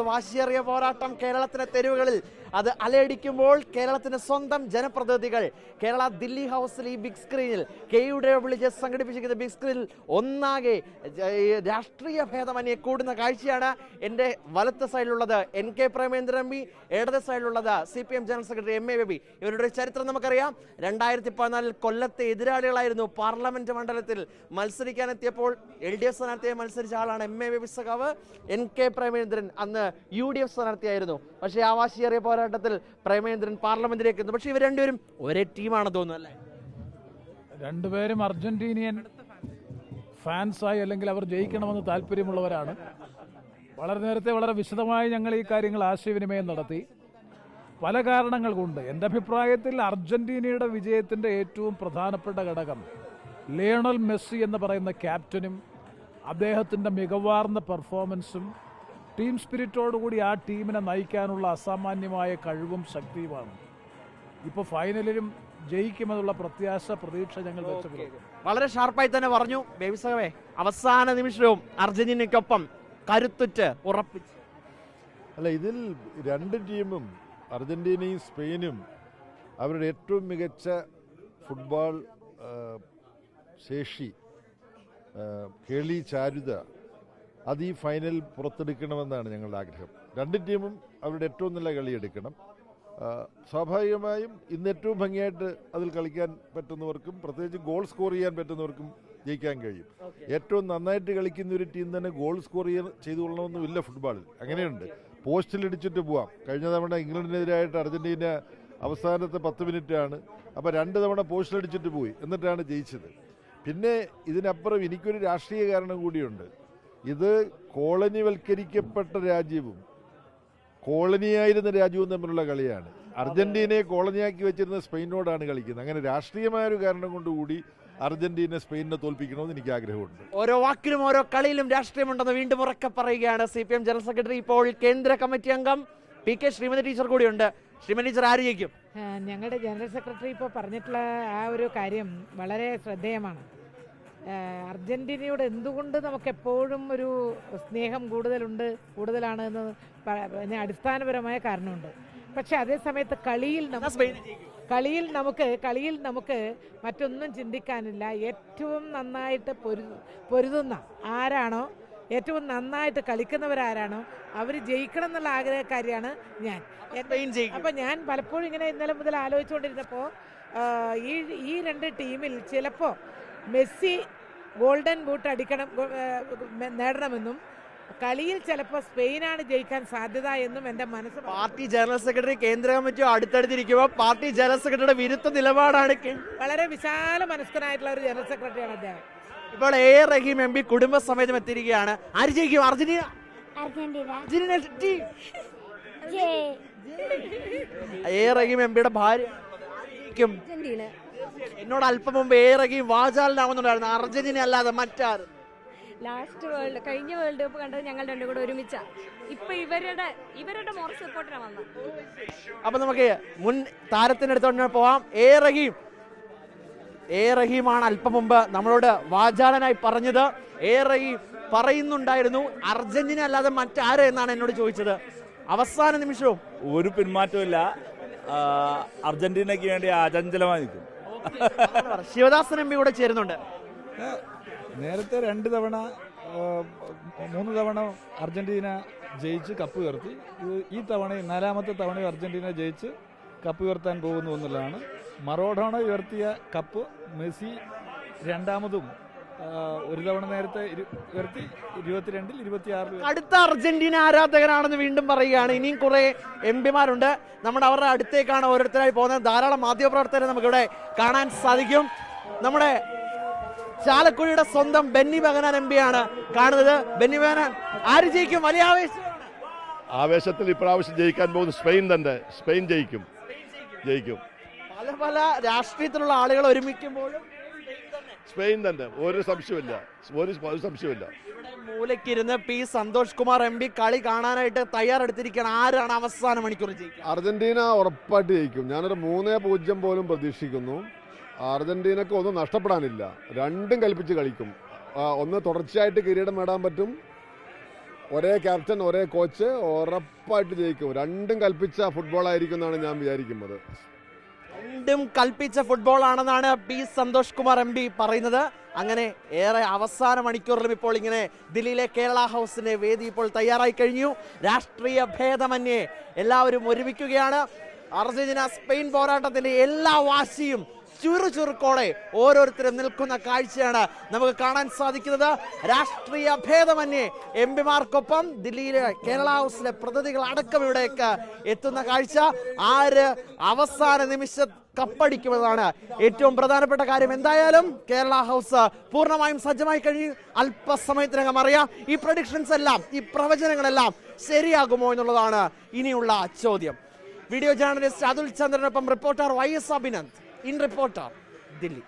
വാശിയേറിയ പോരാട്ടം കേരളത്തിലെ തെരുവുകളിൽ അത് അലയടിക്കുമ്പോൾ കേരളത്തിന്റെ സ്വന്തം ജനപ്രതിനിധികൾ കേരള ദില്ലി ഹൗസിൽ ഈ ബിഗ് സ്ക്രീനിൽ കെയുടെ വിളിച്ച് സംഘടിപ്പിച്ചിരിക്കുന്ന ബിഗ് സ്ക്രീനിൽ ഒന്നാകെ രാഷ്ട്രീയ ഭേദമന്യേ കൂടുന്ന കാഴ്ചയാണ്. എൻ്റെ വലത്ത് സൈഡിലുള്ളത് NK പ്രേമേന്ദ്രൻ എം പി, ഇടത് സൈഡിലുള്ളത് CPM general secretary MA baby. ഇവരുടെ ചരിത്രം നമുക്കറിയാം. 2014 കൊല്ലത്തെ എതിരാളികളായിരുന്നു. പാർലമെന്റ് മണ്ഡലത്തിൽ മത്സരിക്കാനെത്തിയപ്പോൾ LDF സ്ഥാനാർത്ഥിയായി മത്സരിച്ച ആളാണ് MA ബേബി സഖാവ്. NK പ്രേമേന്ദ്രൻ അന്ന് UDF സ്ഥാനാർത്ഥിയായിരുന്നു. പക്ഷേ ആ വാശിയേറിയ പോരാട്ടത്തിൽ പ്രേമേന്ദ്രൻ പാർലമെന്റിലേക്ക് എത്തുന്നു. പക്ഷേ ഇവർ രണ്ടുപേരും ഒരേ ടീമാണെന്ന് തോന്നുന്നു അല്ലേ? രണ്ടുപേരും അർജന്റീനിയൻ ഫാൻസായി അല്ലെങ്കിൽ അവർ ജയിക്കണമെന്ന് താല്പര്യമുള്ളവരാണ്. വളരെ നേരത്തെ വളരെ വിശദമായി ഞങ്ങൾ ഈ കാര്യങ്ങൾ ആശയവിനിമയം നടത്തി. പല കാരണങ്ങൾ കൊണ്ട് എൻ്റെ അഭിപ്രായത്തിൽ അർജന്റീനയുടെ വിജയത്തിൻ്റെ ഏറ്റവും പ്രധാനപ്പെട്ട ഘടകം ലയണൽ മെസ്സി എന്ന് പറയുന്ന ക്യാപ്റ്റനും അദ്ദേഹത്തിൻ്റെ മികവാർന്ന പെർഫോമൻസും ടീം സ്പിരിറ്റോടുകൂടി ആ ടീമിനെ നയിക്കാനുള്ള അസാമാന്യമായ കഴിവും ശക്തിയുമാണ്. ഇപ്പോൾ ഫൈനലിലും ജയിക്കുമെന്നുള്ള പ്രതീക്ഷ ഞങ്ങൾ വെച്ചു. വളരെ ഷാർപ്പായി തന്നെ പറഞ്ഞു ബേബി സഖാവേ. അവസാന നിമിഷവും അർജന്റീനയ്ക്കൊപ്പം കരുത്തുറ്റ് ഉറപ്പിച്ചു. അല്ല, ഇതിൽ രണ്ട് ടീമും അർജന്റീനയും സ്പെയിനും അവരുടെ ഏറ്റവും മികച്ച ഫുട്ബോൾ ശേഷി, കേളി ചാരുത അത് ഈ ഫൈനൽ പുറത്തെടുക്കണമെന്നാണ് ഞങ്ങളുടെ ആഗ്രഹം. രണ്ട് ടീമും അവരുടെ ഏറ്റവും നല്ല കളി എടുക്കണം. സ്വാഭാവികമായും ഇന്ന് ഏറ്റവും ഭംഗിയായിട്ട് അതിൽ കളിക്കാൻ പറ്റുന്നവർക്കും പ്രത്യേകിച്ച് ഗോൾ സ്കോർ ചെയ്യാൻ പറ്റുന്നവർക്കും ജയിക്കാൻ കഴിയും. ഏറ്റവും നന്നായിട്ട് കളിക്കുന്ന ഒരു ടീം തന്നെ ഗോൾ സ്കോർ ചെയ്തു കൊള്ളണമെന്നുമില്ല ഫുട്ബോളിൽ. അങ്ങനെയുണ്ട്, പോസ്റ്റിലിടിച്ചിട്ട് പോവാം. കഴിഞ്ഞ തവണ ഇംഗ്ലണ്ടിനെതിരായിട്ട് അർജന്റീന അവസാനത്തെ 10 മിനിറ്റാണ്. അപ്പോൾ 2 തവണ പോസ്റ്റിലടിച്ചിട്ട് പോയി, എന്നിട്ടാണ് ജയിച്ചത്. പിന്നെ ഇതിനപ്പുറം എനിക്കൊരു രാഷ്ട്രീയ കാരണം കൂടിയുണ്ട്. ഇത് കോളനിവൽക്കരിക്കപ്പെട്ട രാജ്യവും കോളനിയായിരുന്ന രാജ്യവും തമ്മിലുള്ള കളിയാണ്. അർജന്റീനയെ കോളനിയാക്കി വെച്ചിരുന്ന സ്പെയിനോടാണ് കളിക്കുന്നത്. അങ്ങനെ രാഷ്ട്രീയമായൊരു കാരണം കൊണ്ടുകൂടി അർജന്റീന സ്പെയിനിനെ തോൽപ്പിക്കണമെന്ന് എനിക്ക് ആഗ്രഹമുണ്ട്. ഓരോ വാക്കിലും ഓരോ കളിയിലും രാഷ്ട്രീയമുണ്ടെന്ന് വീണ്ടും ഉറക്കെ പറയുകയാണ് CPM ജനറൽ സെക്രട്ടറി, ഇപ്പോൾ കേന്ദ്ര കമ്മിറ്റി അംഗം PK ശ്രീമതി ടീച്ചർ കൂടിയുണ്ട്. ശ്രീമതി ടീച്ചർ ആര് ജയിക്കും? ഞങ്ങളുടെ ജനറൽ സെക്രട്ടറി ഇപ്പോൾ പറഞ്ഞിട്ടുള്ള ആ ഒരു കാര്യം വളരെ ശ്രദ്ധേയമാണ്. അർജന്റീനയോട് എന്തുകൊണ്ട് നമുക്കെപ്പോഴും ഒരു സ്നേഹം കൂടുതലാണ് എന്ന് അടിസ്ഥാനപരമായ കാരണമുണ്ട്. പക്ഷെ അതേ സമയത്ത് കളിയിൽ നമുക്ക് മറ്റൊന്നും ചിന്തിക്കാനില്ല. ഏറ്റവും നന്നായിട്ട് പൊരുതുന്ന ആരാണോ, ഏറ്റവും നന്നായിട്ട് കളിക്കുന്നവരാരാണോ അവർ ജയിക്കണം എന്നുള്ള ആഗ്രഹക്കാരിയാണ് ഞാൻ. അപ്പം ഞാൻ പലപ്പോഴും ഇങ്ങനെ ഇന്നലെ മുതൽ ആലോചിച്ചുകൊണ്ടിരുന്നപ്പോൾ ഈ രണ്ട് ടീമിൽ ചിലപ്പോൾ മെസ്സി ഗോൾഡൻ ബൂട്ട് നേടണമെന്നും കളിയിൽ ചിലപ്പോൾ സ്പെയിനാണ് ജയിക്കാൻ സാധ്യത എന്നും എൻ്റെ മനസ്സ്. പാർട്ടി ജനറൽ സെക്രട്ടറി കേന്ദ്ര കമ്മിറ്റി അടുത്തടുത്തിരിക്കുമ്പോൾ പാർട്ടി ജനറൽ സെക്രട്ടറിയുടെ വിരുദ്ധ നിലപാടാണ്. വളരെ വിശാല മനസ്കനായിട്ടുള്ള ഒരു ജനറൽ സെക്രട്ടറിയാണ് അദ്ദേഹം. ഇപ്പോൾ റഹീം MP കുടുംബസമേതം എത്തിയിരിക്കുകയാണ്. ആര് ജയിക്കും? അർജന്റീന. റഹീം MPയുടെ ഭാര്യ ജയിക്കും. എന്നോട് അല്പം മുമ്പ് റഹീം വാചാലനാവുന്നുണ്ടായിരുന്നു, അർജന്റീന അല്ലാതെ മറ്റാർ. കഴിഞ്ഞ വേൾഡ് കപ്പ് കണ്ടത് ഞങ്ങൾ രണ്ടും കൂടെ ഒരുമിച്ചാ. ഇപ്പൊ ഇവരുടെ മോറൽ സപ്പോർട്ടിനാണ് വന്നത്. അപ്പൊ നമുക്ക് മുൻ താരത്തിനടുത്തോണ്ട് പോവാം. റഹീമാണ് അല്പം മുമ്പ് നമ്മളോട് വാചാലനായി പറഞ്ഞത്. റഹീം പറയുന്നുണ്ടായിരുന്നു അർജന്റീന അല്ലാതെ മറ്റാര് എന്നാണ് എന്നോട് ചോദിച്ചത്. അവസാന നിമിഷവും ഒരു പിന്മാറ്റമില്ല, അർജന്റീനയ്ക്ക് വേണ്ടി അചഞ്ചലമായി നിൽക്കും. ശിവദാസൻ MP കൂടെ ചേരുന്നുണ്ട്. നേരത്തെ 2 തവണ 3 തവണ അർജന്റീന ജയിച്ച് കപ്പ് ഉയർത്തി. ഈ തവണ 4ാമത്തെ തവണ അർജന്റീന ജയിച്ച് കപ്പ് ഉയർത്താൻ പോകുന്നു എന്നുള്ളതാണ്. മറോഡോണ ഉയർത്തിയ കപ്പ് മെസ്സി 2ാമതും ഒരു തവണ നേരത്തെ ഉയർത്തി 22-ൽ 26. അടുത്ത അർജന്റീന ആരാധകനാണെന്ന് വീണ്ടും പറയുകയാണ്. ഇനിയും കുറെ MPമാരുണ്ട്. അവരുടെ അടുത്തേക്കാണ് ഓരോരുത്തരായി പോകുന്നത്. ധാരാളം മാധ്യമപ്രവർത്തകരെ നമുക്കിവിടെ കാണാൻ സാധിക്കും. നമ്മുടെ ചാലക്കുടിയുടെ സ്വന്തം ബെന്നി ബെഹനാൻ MPയാണ് കാണുന്നത്. ബെന്നി ബെഹനാൻ, ആര് ജയിക്കും? വലിയ ആവേശത്തിൽ ഇപ്രാവശ്യം ജയിക്കാൻ പോകുന്ന സ്പെയിൻ തന്നെ. സ്പെയിൻ ജയിക്കും. പല രാഷ്ട്രീയത്തിലുള്ള ആളുകൾ ഒരുമിക്കുമ്പോഴും സ്പെയിൻ തന്നെ, ഒരു സംശയമില്ല. ഇവിടെ മൂലക്കിരുന്ന് P സന്തോഷ് കുമാർ MP കളി കാണാനായിട്ട് തയ്യാറെടുത്തിരിക്കുകയാണ്. ആരാണ് അവസാന മണിക്കൂർ ജയിക്കുക? അർജന്റീന ഉറപ്പായിട്ട് ജയിക്കും. ഞാനൊരു 3-0 പോലും പ്രതീക്ഷിക്കുന്നു. അർജന്റീനക്ക് ഒന്നും നഷ്ടപ്പെടാനില്ല. രണ്ടും കൽപ്പിച്ച് കളിക്കും. ഒന്ന് തുടർച്ചയായിട്ട് കിരീടം നേടാൻ പറ്റും, ഒരേ ക്യാപ്റ്റൻ, ഒരേ കോച്ച്, ഉറപ്പായിട്ട് ജയിക്കും. രണ്ടും കൽപ്പിച്ച ഫുട്ബോൾ ആയിരിക്കും എന്നാണ് ഞാൻ വിചാരിക്കുന്നത്. രണ്ടും കൽപ്പിച്ച ഫുട്ബോൾ ആണെന്നാണ് P Santhosh Kumar M P പറയുന്നത്. അങ്ങനെ ഏറെ അവസാന മണിക്കൂറിലും ഇപ്പോൾ ഇങ്ങനെ ദില്ലിയിലെ കേരള ഹൗസിന്റെ വേദി ഇപ്പോൾ തയ്യാറായി കഴിഞ്ഞു. രാഷ്ട്രീയ ഭേദമന്യേ എല്ലാവരും ഒരുമിക്കുകയാണ്. അർജന്റീന സ്പെയിൻ പോരാട്ടത്തിന്റെ എല്ലാ വാശിയും ചുറുചുറുക്കോടെ ഓരോരുത്തരും നിൽക്കുന്ന കാഴ്ചയാണ് നമുക്ക് കാണാൻ സാധിക്കുന്നത്. രാഷ്ട്രീയ ഭേദമന്യേ എം പിമാർക്കൊപ്പം ദില്ലിയിലെ കേരള ഹൗസിലെ പ്രതിനിധികൾ അടക്കം ഇവിടേക്ക് എത്തുന്ന കാഴ്ച. ആര് അവസാന നിമിഷം കപ്പടിക്കുമെന്നാണ് ഏറ്റവും പ്രധാനപ്പെട്ട കാര്യം. എന്തായാലും കേരള ഹൗസ് പൂർണ്ണമായും സജ്ജമായി കഴിഞ്ഞു. അല്പസമയത്തിനകം അറിയാം ഈ പ്രഡിക്ഷൻസ് എല്ലാം, ഈ പ്രവചനങ്ങളെല്ലാം ശരിയാകുമോ എന്നുള്ളതാണ് ഇനിയുള്ള ചോദ്യം. വീഡിയോ ജേർണലിസ്റ്റ് അതുൽ ചന്ദ്രനൊപ്പം reporter YS Abhinand, in reporter, Delhi.